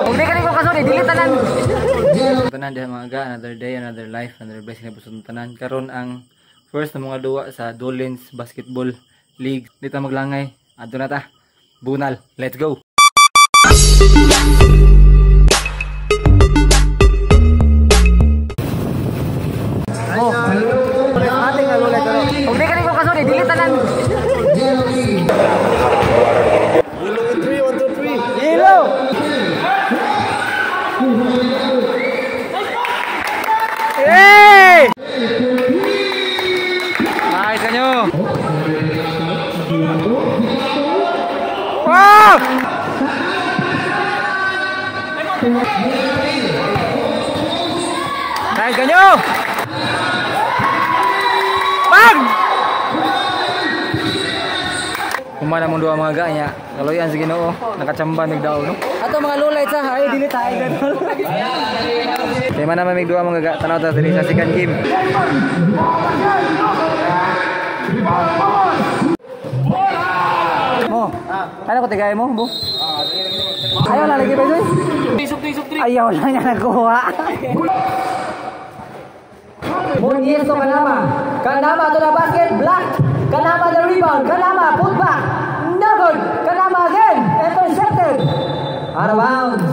Hindi ka rin ko kasunod, dilitanan. Tanan diha mga ga, another day, another life, another blessing na pusong tanan. Karon ang first na mga duwa sa Dolens Basketball League. Dito maglangay. Adto na ta. Bunal. Let's go. Oh, ating nalulat pero. Hindi ka rin ko kasunod, dilitanan. Yellow. Hey! Nice kanyo. Wow! Nice kanyo. Bang! Kumana mong duwa mga ganya. Kaloyan sa Ginoo, nakachamba migdaw no. Ato mga lulay sa ay dili tayo gadol. Kaya man naman migduwa mga ga tanaw ta diri sa second game. Mo. Ano ko tigay mo, Bu? Ayaw na lagi ba ito? Tisok. Ayaw lang niya nakuha. Mungies to Kanama. Kanama to the basket, block. Kanama the rebound. Kanama put back. No good. Kanama again. Intercepted. Out of bounds.